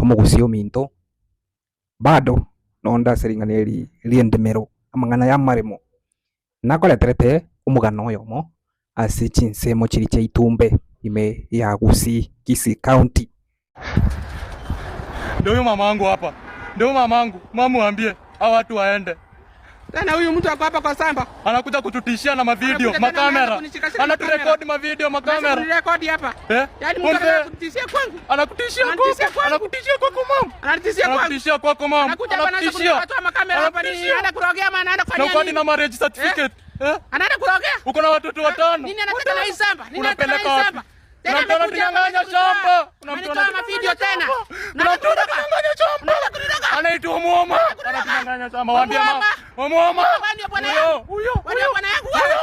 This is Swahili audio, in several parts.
omugusio minto bado nonda seringaneri riendemero amang'ana ya maremo nakoreterete omugano oyomo ase chinsemo chiri chia itumbe ime ya Gusii Kisii County. Ndio huyu mamangu hapa. Ndio mamangu. Mama mwambie hao watu waende. Tena huyu mtu ako hapa kwa samba. Anakuja kututishia na mavideo, makamera. Anaturekodi mavideo, makamera. Anarekodi hapa. Yaani mtu anakutishia kwangu. Anakutishia kwako. Anakutishia kwako mama. Anatishia kwako mama. Anakutishia watu wa makamera hapa ni anaenda kurogea maana anaenda kufanya nini? Na na marriage certificate. Anaenda kurogea? Uko na watoto watano. Nini anataka na hii samba? Nini anataka na hii samba? Tena tunanyang'anya shamba. Unamtoa video tena. Tunanyang'anya shamba. Anaitwa Muoma. Ananyang'anya shamba. Waambie mama. Muoma. Huyo. Bwana yangu wewe.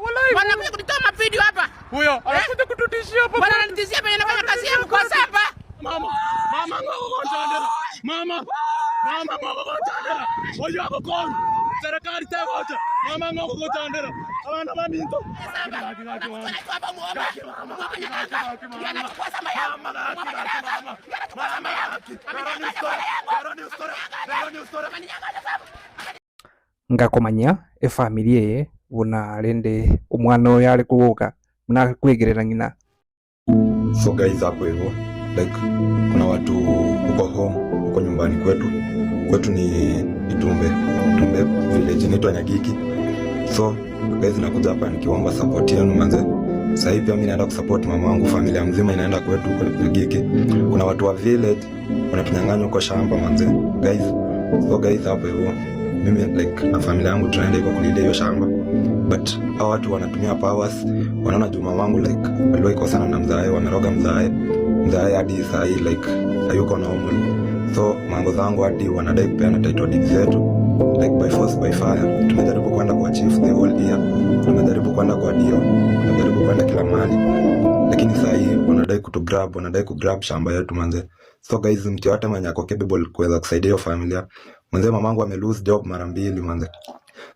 Wallahi. Bwana anakuja kunitoa video hapa. Huyo anakuja kututishia hapa. Bwana ananitishia penye nafanya kazi yangu kwa samba. Mama ngoko chandera. Mama ngoko chandera. Oyo akokon. Serikali tagocha. Mama ngoko chandera. Abana baminto. Ngakomanya efamilia ye buna rende omwana oyo ari kuguka muna kwegerera ng'ina. So guys, hapo hivyo like kuna watu huko home, huko nyumbani kwetu ni Itumbe village inaitwa Nyagiki. So guys, nakuja hapa nikiomba support yenu manze. Sasa hivi mimi naenda kusupport mama wangu, familia mzima inaenda kwetu huko Nyagiki. Kuna watu wa village wanatunyang'anya huko shamba manze. Guys, so guys, hapo hivyo mimi like na familia yangu tunaenda huko kulilia hiyo shamba. But hao watu wanatumia powers, wanaona juma wangu like waliwahi kosana na mzae, wameroga mzae hadi saa hii like hayuko normal. So mambo zangu hadi wanadai kupeana title deed zetu like by force by fire. Tumejaribu kwenda kwa chief the whole year, tumejaribu kwenda kwa dio, tumejaribu kwenda kila mahali, lakini saa hii wanadai kugrab shamba yetu manze. So guys, mtu yote mwenye ako capable kuweza kusaidia hiyo familia manze. Mamangu ame lose job mara 2 manze.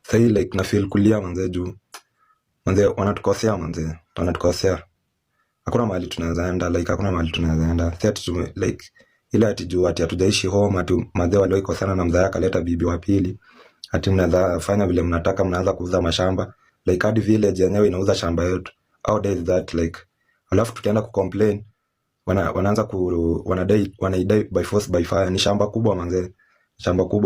Sasa hii like na feel kulia manze juu manze wanatukosea manze, wanatukosea. Hakuna mahali tunaweza enda like hakuna mahali tunaweza enda. Sasa like ile ati juu ati hatujaishi home ati manze walio sana na mzaa akaleta bibi wa pili. Ati mnaweza fanya vile mnataka, mnaanza kuuza mashamba. Like hadi village yenyewe inauza shamba yetu. How days that like alafu tukienda ku complain wanaanza wanaidai by force by fire. Ni shamba kubwa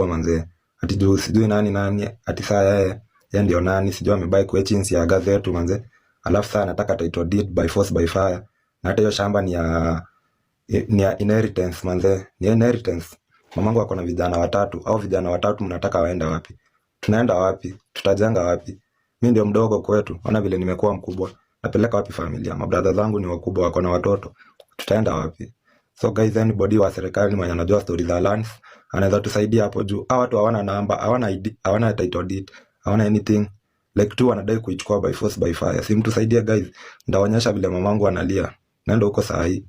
manze. Ati juu sijui nani ati saa yeye ndio nani sijui amebai kwa chinsi ya gazeti manze. Alafu saa anataka title deed by force by fire. Na hata hiyo shamba ni ya inheritance manze. Ni inheritance. Mamangu ako na vijana watatu. Au vijana watatu mnataka waende wapi? Tunaenda wapi? Tutajenga wapi? Mimi ndio mdogo kwetu. Ona vile nimekuwa mkubwa. Napeleka wapi familia? Mabrother zangu ni wakubwa, wako na watoto. Tutaenda wapi? So guys, anybody wa serikali mwenye anajua story za lands anaweza tusaidia hapo juu. Hao watu hawana namba, hawana ID, hawana title deed, hawana anything. Like tu wanadai kuichukua by force by fire. Si mtu saidia guys. Ndaonyesha vile mamangu analia. Nenda huko saa hii.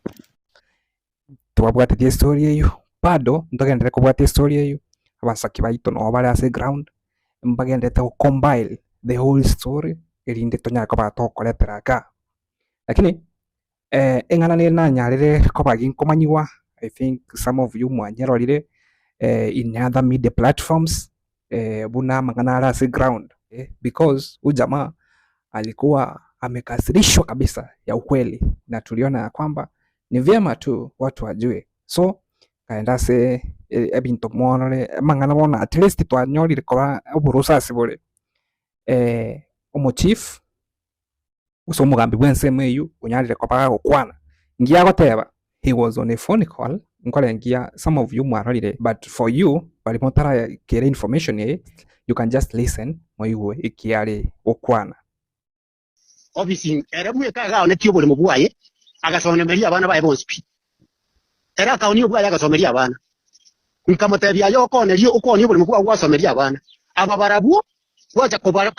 Twabwatetie story eyo. Bado ndogendere kubwatia story eyo. Abasaki baito no bari ase ground. Mbagendete ku compile the whole story erinde tonyaka batokoretera ka. Lakini eng'ana ni nanyarire ko baginkomanyiwa. I think some of you mwanyerorire in other media platforms buna mang'ana ase ground because ujamaa alikuwa amekasirishwa kabisa ya ukweli, na tuliona kwamba ni vyema tu watu wajue. So kaenda se ebinto monore mang'ana bona at least twanyorire kwa oburusasi bure omo chief uso mugambi bwensemo eyu unyarire kwa baga gukwana ngia goteba he was on a phone call nkole ngia some of you mwarorire, but for you bali motara kere information you can just listen moiwe ikiari gukwana obviously era mweka one tio bole mubwaye agasomeria abana bae bonspi era kauni ubwaye agasomeria abana nkamotebia yo konerio ukoni bole mubwa gwasomeria abana aba barabu wacha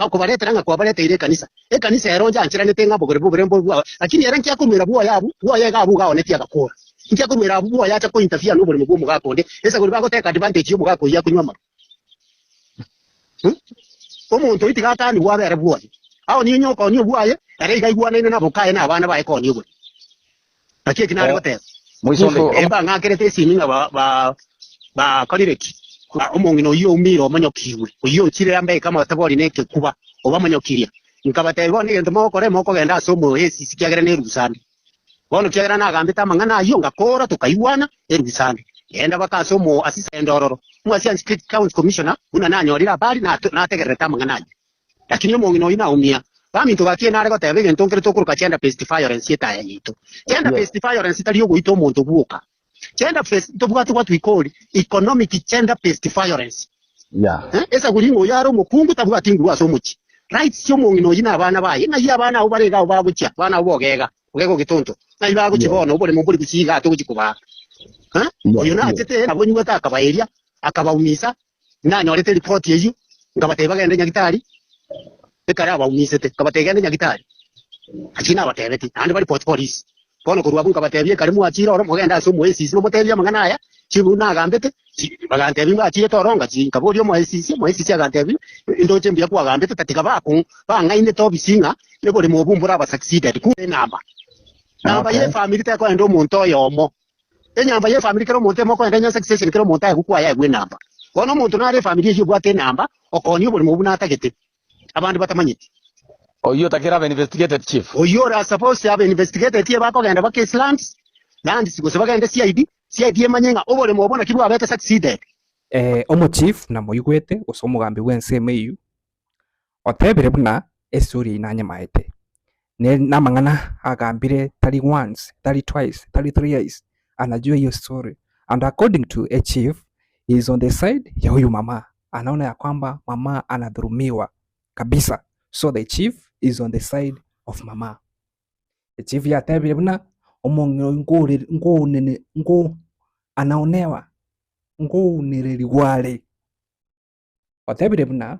kubaletera nga kwabaletera kanisa eronja anchira netenga bogore bubure bwa lakini era nkia kumira bwa yabu bwa yega abuga onetia gakora nkia kumira bwa yacha ko interfere no bole mubwa mugakonde esa gori bago take advantage yo mugako ya kunywa maro omuntu itigata ni wabere bwa aho ni nyoko ni bwa ye era igaigwana ine nabo kae na abana bae ko ni bwa lakini kinari goteza Mwisho eba ngakerete siminga ba kalireki omongino yo umiro manyokiwe oyo chire ambe kama tabori neke kuba oba manyokiria nkabatebo ni ngento moko genda somo esi sikiagera ne rusande bono kiagera na gambita mangana ayo ngakora tukaiwana erusande enda bakasomo asisa endororo mwasi State County Commissioner una nanyorira bari na tegereta mangana lakini omongino ina umia bamintu bakie nare gotebe ngento ngere tokuruka gender based violence yeta yito gender based violence tali yoguita omuntu buoka gender based tobwatu kwatu ikoli economic gender based violence esa gulingo yaro mukungu tabwati nguru asomuchi rights cyo mungino yina abana baye na abana ubarega ubabucha bana ubogega ugego gitonto na ibago kibono ubore mu buri gukiga to gikuba oyo na tete abonyi wata akabayeria akabaumisa nani orete report yeyu ngabateba gende nyagitari ekara abaumisete kabategende nyagitari akina batebeti andi bari police kono kurwa bunga batebye karimu achira oro mugenda so mwesi no mutebya mangana aya chibuna gambete bagantebye ngachire toronga chinkabori mwesi agantebye ndoche mbya kwa gambete tatika bako bangaine to bisinga nebole mubumbura aba succeeded ku namba ye family ta ko ndo muntu yomo enyamba ye family kero muntu mo ko ndo success kero muntu ayi kwa ya gwe namba kono muntu na re family yo bwate namba okoni bole mubuna atagete abantu batamanyiti oyo takira investigated chief oyo are supposed to have investigated tie bako genda baka Islands land sigose bagenda CID emanyenga obole mubona kibwa abete succeeded omo chief na moyugwete osomugambi wensemeyu otebere buna esuri inanya maete ne namangana agambire tali once tali twice tali 3 years anajua hiyo story and according to a chief is on the side ya huyu mama anaona ya kwamba mama anadhulumiwa kabisa so the chief is on the side of mama the chief ya tebere buna omongero ngo anaonewa ngo nireliwale otebere buna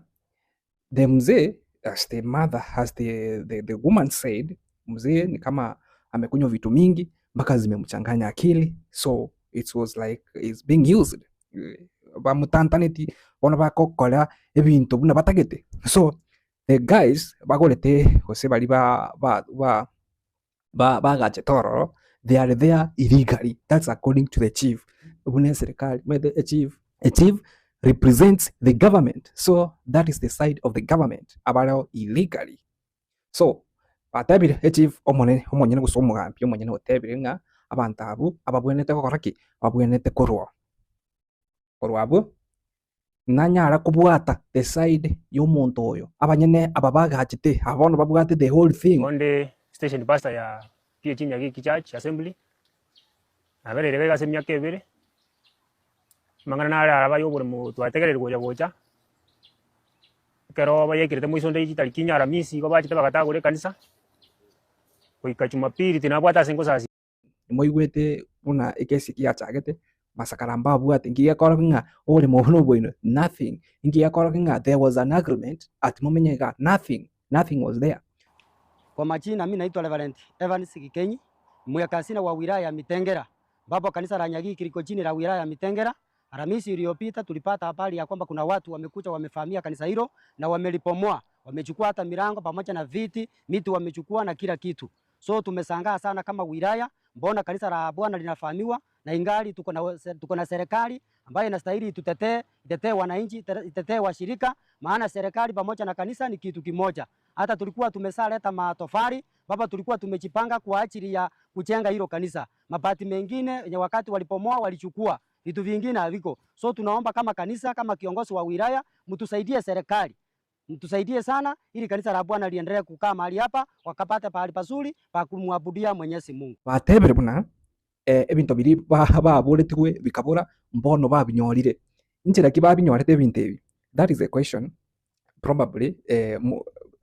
the mzee as the mother has the woman said mzee ni kama amekunywa vitu mingi mpaka zimemchanganya akili so it was like is being used bamutantaneti bona bakokola ebintu buna batagete so the guys bagolete ose bali bagache toro they are there illegally that's according to the chief bune serikali a chief represents the government so that is the side of the government about illegally so batabire chief omonyene gusomugambi omonyene otebire nga abantu abo ababwenete kokoraki ababwenete korwa abo nanyara kubwata the side y'omuntu oyo abanyene ababagachite abono babwate the whole thing onde station pastor ya PH Nyagiki Church Assembly aberere gase myaka ebere mangana nara abayobore mu twategererwa yagocha kero bayekirete muisonde itali kinyara misi ko bachite bagatagure kanisa kuika Jumapili tinabwata sengo sasi moigwete una ekesi kiachagete masakaramba bwate ngiya korakinga ole mohono boino nothing ngiya korakinga there was an agreement at momenyega nothing was there. Kwa majina mimi naitwa Reverend Evans Gikenyi mwakasina wa wilaya ya Mitengera baba kanisa la Nyagiki liko chini la wilaya ya Mitengera. Alhamisi iliyopita tulipata habari ya kwamba kuna watu wamekuja wamefahamia kanisa hilo na wamelipomoa, wamechukua hata milango pamoja na viti, miti wamechukua na kila kitu. So tumesangaa sana kama wilaya, mbona kanisa la Bwana linafahamiwa na ingali tuko na serikali ambayo inastahili itetee wananchi, itetee washirika, maana serikali pamoja na kanisa ni kitu kimoja. Hata tulikuwa tumesaleta matofali, baba tulikuwa tumejipanga kwa ajili ya kujenga hilo kanisa. Mabati mengine yenye wakati walipomoa walichukua, vitu vingine haviko. So tunaomba kama kanisa, kama kiongozi wa wilaya, mtusaidie serikali. Mtusaidie sana ili kanisa la Bwana liendelee kukaa mahali hapa, wakapata pahali pazuri pa kumwabudia Mwenyezi Mungu. Batebere buna ebintu biri babuletikwe bikabura mbono babinyorire. Injira kibabinyorete ebintu ebi. That is a question. Probably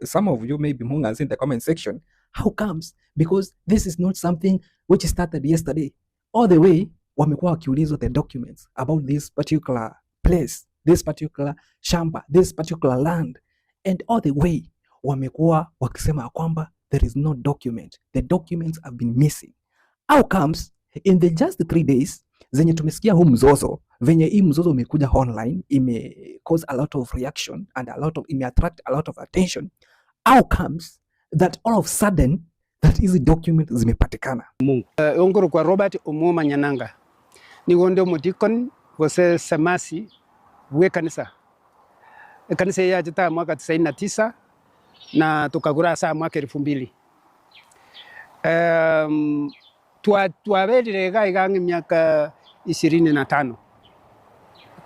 some of you may be mungas in the comment section. How comes? Because this is not something which started yesterday. All the way wamekuwa wakiulizwa the documents about this particular place, this particular shamba, this particular land, and all the way wamekuwa wakisema kwamba there is no document. The documents have been missing. How comes in the just 3 days zenye tumesikia huu mzozo, venye hii mzozo umekuja online, ime cause a lot of reaction and ime attract a lot of attention. How comes that all of a sudden that hizi document zimepatikana. Ongoro kwa Robert Omoma Nyananga nigonde mutikon gose samasi bwe kanisa ya jita mwaka 99 na tukagura saa mwaka 2000. Twabelire gaigangi miaka 25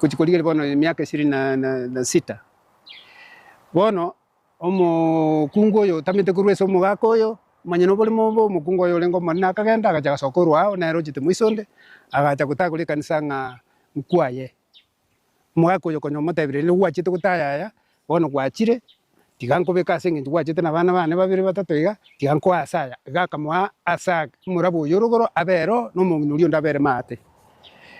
kuchikuligile bono miaka 26 bono omukungu oyo tamite kurwesa omugaka oyo manyino buli mobo omukungu oyo lengo mwana akagenda agacha gasokoro ao nero jite mwisonde agacha gutagura kanisa nga mkwaye omugaka oyo konyo motebire ni gwachite gutayaya bono gwachire tigankobeka sengi gwachite na bana bane babiri batatu iga tiganko asaya gakamwa asa murabo yorogoro abero no mungino uri ndabere mate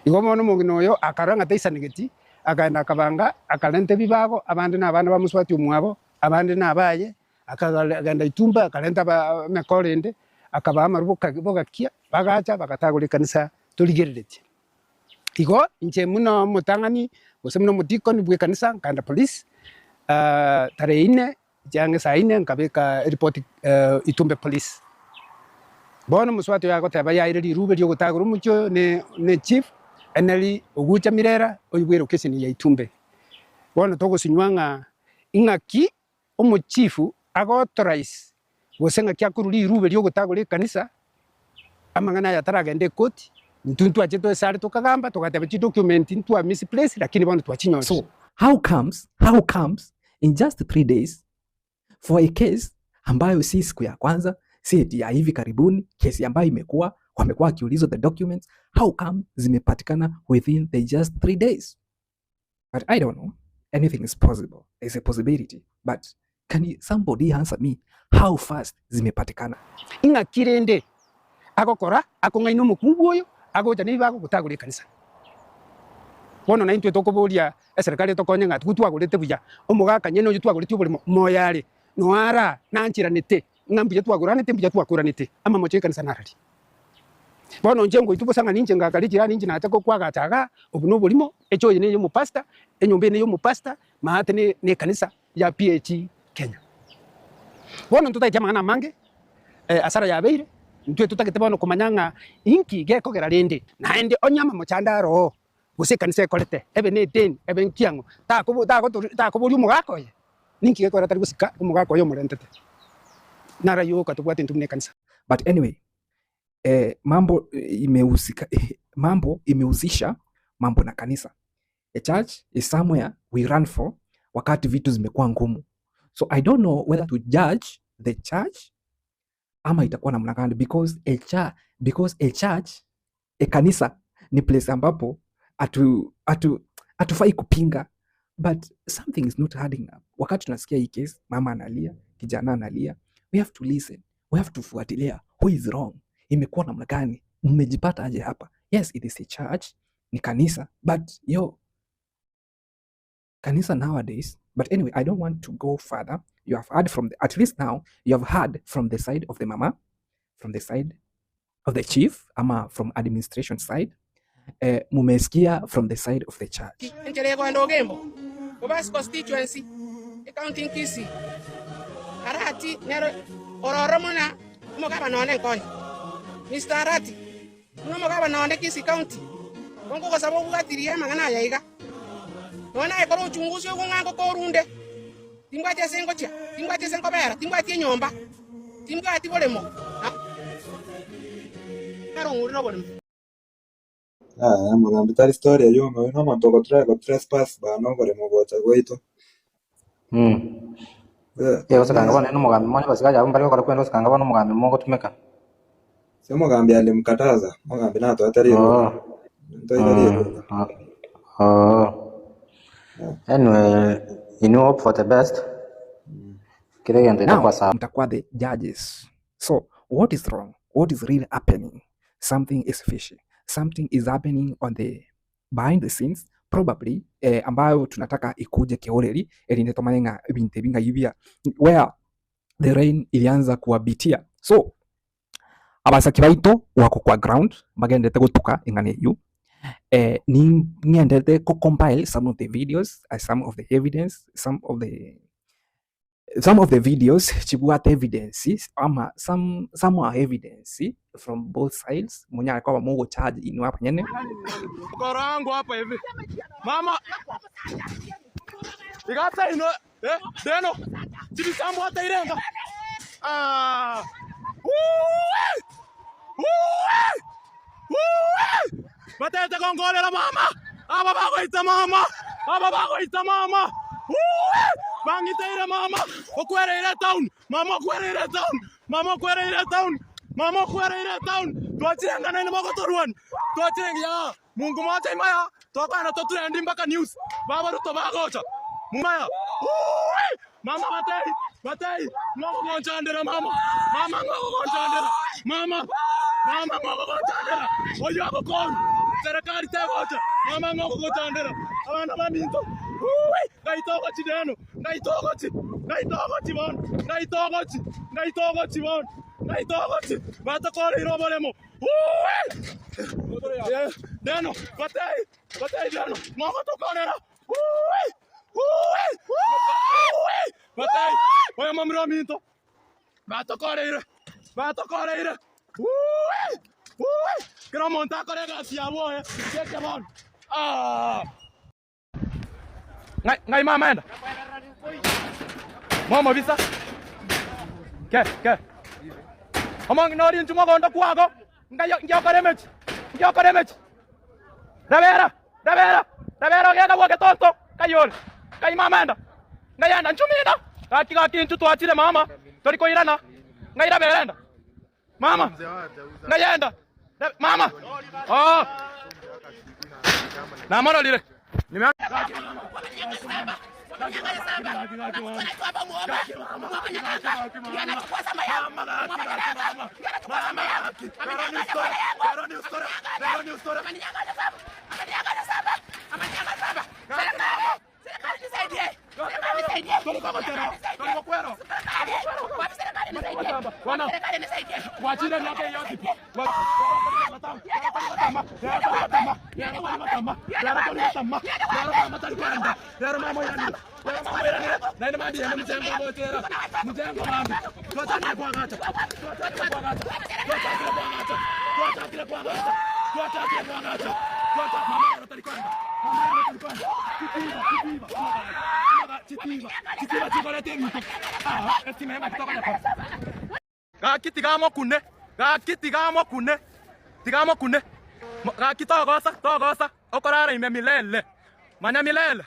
igo mono mungino oyo akaranga teisanigeti akaenda akabanga akalente bibago abandi n'abana bamuswati umwabo abandi n'abaye akagenda itumba akalenta mekorende akaba amarubuka bogakia bagacha bagatagura kanisa tuligererete igo inche muno mutangani gose muno mutikoni bwe kanisa kanda police tarehe 4 jange saa 4 nkabeka report itumbe police bono muswati yako taba yaire lirube lyo gutagura umucyo ne chief eneli ogucha mirera oyibwero kesini ya itumbe bono togosinywanga ingaki umuchifu agotorize gosenga kyakuruli irube lyo gutagura kanisa amangana ya taragende koti ntuntu acheto sare tukagamba tukataba chi document ntu a misplace lakini bono twachinyo. So how comes in just 3 days for a case ambayo si siku ya kwanza, si ya hivi karibuni, kesi ambayo wamekuwa akiulizwa the documents, how come zimepatikana within the just 3 days? But I don't know, anything is possible, there's a possibility, but can somebody answer me how fast zimepatikana? Inga kirende agokora akongaino mukungu oyo agocha niba gutagura kanisa bono na intwe tokoboria eserikali tokonye ngati gutwagurite buya omugaka nyene oyo twagurite buli moyale noara nanchiranite ngambye twaguranite mbye twakuranite ama moche kanisa narali bono njengo itubosanga ninje ngakali jirani ninje natako kwagataga obuno bulimo echo yene yo mupasta enyombe ne yo mupasta mahate ne kanisa ya PH Kenya bono tutayama na mange asara ya beire ntwe tutakete bono kumanyanga inki gekogera rende naende onyama mochandaro gose kanisa ekolete ebe ne den ebe nkiango takobuli umugako ye ninki gekora tari gusika umugako yo murentete nara yo katubwate ntumne kanisa. But anyway, mambo imehusisha mambo na kanisa. A church is somewhere we run for wakati vitu zimekuwa ngumu. So I don't know whether to judge the church ama itakuwa namna gani, because a church, a kanisa ni place ambapo atufai kupinga, but something is not adding up. Wakati tunasikia hii case, mama analia, kijana analia, we have to listen, we have to fuatilia who is wrong, imekuwa namna gani, mmejipata aje hapa. Yes, it is a church, ni kanisa, but kanisa nowadays. But anyway, I don't want to go further. You have heard at least now, you have heard from the side of the mama, from the side of the chief, ama from administration side. Mumesikia from the side of the church. Ncherego ndogembo. Obas constituency, county Kisii. Arati nero ororomona mugaba none koy. Mr. Arati, mugaba none Kisii county. Kongo kwa sababu gatiria mangana yaiga. Nona ekoro uchunguzi ugungango korunde. Timbwati sengocha, timbwati senkobera, timbwati nyomba. Timbwati bolemo. Karo nguri no bolemo. Mugambi tari story yo no mantoko trespass ba no bolemo gocha goito. Osakanga bana n'umugambi mmoja basigaje abumba ariko kwenda osakanga bana n'umugambi mmoja tumeka. Sio mugambi alimkataza, mugambi nato atari yo. Anyway, you hope for the best. Now, mtakuwa the judges. So, what is wrong? What is really happening? Something is fishy. Something is happening on the behind the scenes, probably ambayo tunataka ikuje kioreri elinetomanenga binte binga yibia where the rain ilianza kuwabitia. So, abasaki baito wako kwa ground bagendete gutuka ingane yu. Niendete compile some of the videos, some of the evidence, some of the some of the videos chibwate evidences ama some are evidence from both sides. Mwenye alikuwa mungu charge inu hapa nyene Koro wangu hapa hivi. Mama. Igata ino deno. Chibi sambu hata irenga. Batete kongole la mama. Aba bagoita mama. Aba bagoita mama. Bangita ire mama. Okwere ire town. Mama kwere ire town. Mama kwere ire town. Mama kwere ire town. Tuachirenga nene moko toruan. Tuachirenga ya. Mungu moja imaya. Tuakana toturendi mpaka news. Baba Ruto bagocha. Mumaya. Mama batei. Batei. Ngoko gonchandera mama. Mama ngoko gonchandera. Mama. Mama ngoko gonchandera. Oyo abokon. Serikali tegocha. Mama ngoko gonchandera. Abana baminto. Ngaitogochi deno. Ngaitogochi. Ngaitogochi bon. Ngaitogochi. Ngaitogochi bon. Ngaitogochi. Batakore irobolemo. Deno. Batei. Batei deno. Ngoko tokonera. Batei. Oya mamro minto. Batakore. Batakore. Kira monta korega siabo Keke bon. Ngai mama enda. Mama visa. Ke. Among nori ntuma gonda kwago. Ngai koremechi. Ngai koremechi. Davera genda woke tonto. Kayol. Kai mama enda. Ngai enda nchumida. Kaki ntu twachire mama. Tori koirana. Ngai davera enda. Mama. Ngai enda. Mama. Na mara lile. Gaki tigamo kune. Gaki togosa. Okorara ime milele. Manya milele.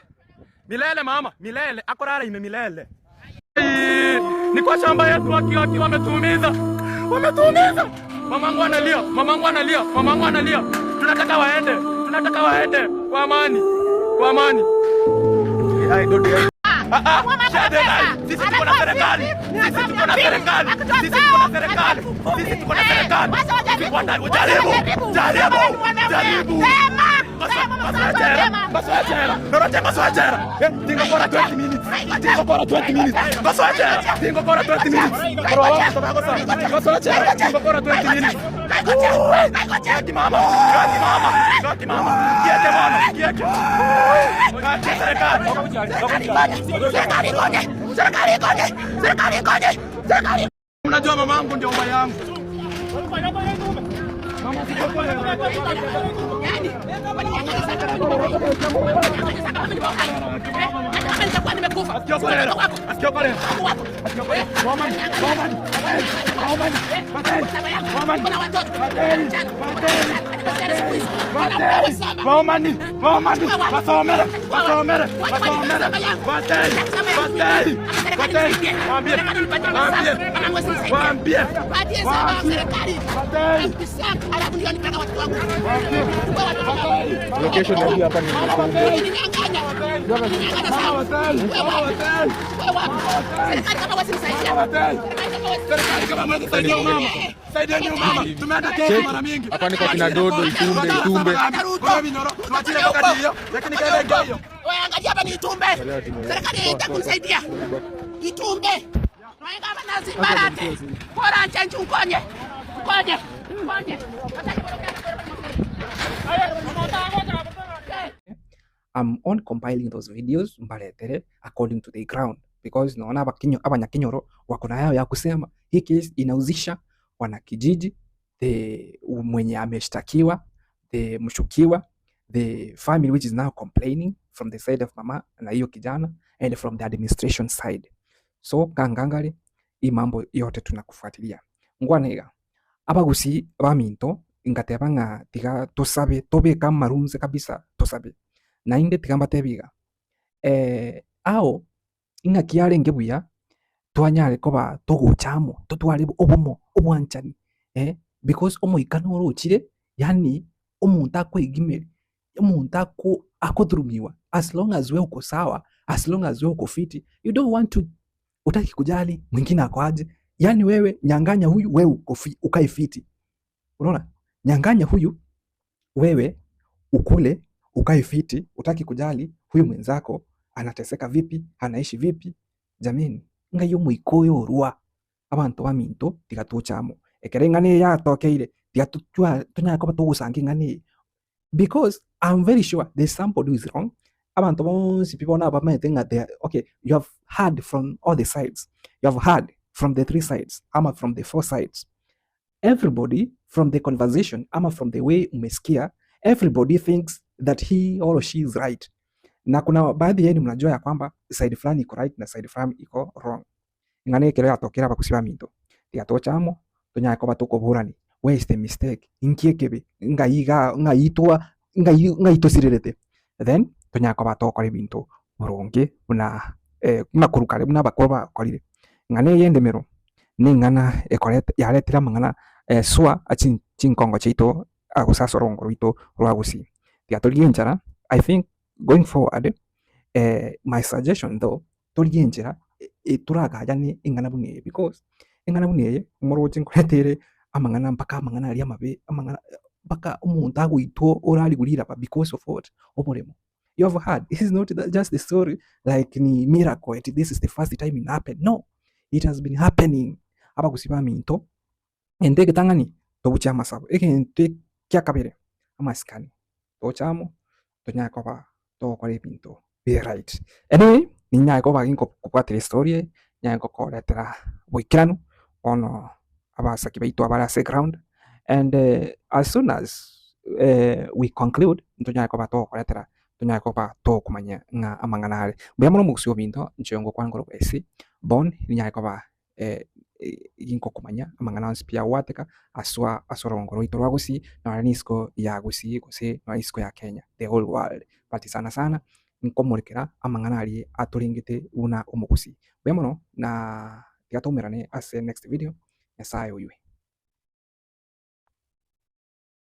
Milele mama, milele. Akorara ime milele. Ni kwa shamba yetu waki wametuumiza. Mamangu analia. Tunataka waende. Kwa amani. Sisi tuko na serikali. Jaribu. Maswajera. Tingo kora 20 minutes. Tingo kora 20 minutes. Maswajera. Tingo kora 20 minutes. Kaki mama. Kieke mama. Serikali. Mnajua mamangu ndio mama yangu. Mama sikokole. Location ndio hapa ni hapa niko kina Dodo Itumbe. Angalia hapa ni Itumbe. Serikali inataka kusaidia. Itumbe. Tunaenda nazi barate. Bora chanjo ukonye. I'm on compiling those videos mbaretere according to the ground. because naona Abanyakinyoro wako na yao ya kusema. Hii case inauzisha wanakijiji, the mwenye ameshtakiwa, the mshukiwa, the family which is now complaining from the side of mama na hiyo kijana, and from the administration side. So kangangari hii mambo yote tunakufuatilia ngwanega abagusi baminto ingateba nga tiga tusabe tobeka marunze kabisa tusabe na inde tigamba tebiga ao inga kiarenge buya twanyare koba toguchamo tutware obumo obwanchani because omoikano rochire yani omuntu akwigimere omuntu akodrumiwa as long as we uko sawa, as long as we uko fiti, you don't want to utaki kujali mwingine akwaje. Yani wewe nyanganya huyu, wewe ukae fiti. Unaona? Nyanganya huyu, wewe ukule ukae fiti, utaki kujali huyu mwenzako anateseka vipi, anaishi vipi. Jameni, nga yo muikoyo ruwa abantu baminto tigatuchamo ekerengane ya tokeire tigatutwa tunyako tugusangingane, because I'm very sure there's somebody who is wrong. Abantu bonsi people now about think that they okay, you have heard from all the sides, you have heard from the 3 sides, ama from the 4 sides. Everybody from the conversation, ama from the way umesikia, everybody thinks that he or she is right. Na kuna baadhi yenu mnajua ya kwamba side fulani iko right na side fulani iko wrong. Ngane kero yatokera bakusiba minto tiatochamo tonyako batuko burani, where is the mistake inkiekebe ngaito sirerete, then tonyako batokore bintu muronge una makurukare buna bakorba korire ngane yendemero ningana ekorete yaretira mangana swa achin chinkongo chito agusasorongo rito rwagusi tiatolienjara. I think going forward my suggestion though tolienjara turagajane ingana bunye, because ingana bunye umoroje nkoretere amangana mpaka amangana ali amabe amangana mpaka umuntu agwito orali gurira pa because of what oboremo. You have heard, this is not just the story like ni miracle, this is the first time it happened. No, it has been happening. Aba kusiba minto endege tangani tobucha masabo ekente kya kabere amaskani tochamo tonyako ba to kore pinto be right. Anyway, ninya ko ba ginko kupatira story nya ko koletera wikirano ono abasa kibaito abara se ground, and as soon as we conclude tonyako ba to koletera tonyako ba to kumanya nga amanganare buyamoro musio binto nchongo kwangoro esi bon ninyako ba ginko kumanya amangana pia wateka aswa asorongoro itorwagusi na nisko ya gusi gose na isko ya Kenya, the whole world but sana sana nkomurikira amangana ali aturingite una umugusi bwemono na tigatumira ne as next video nyasaye uywe.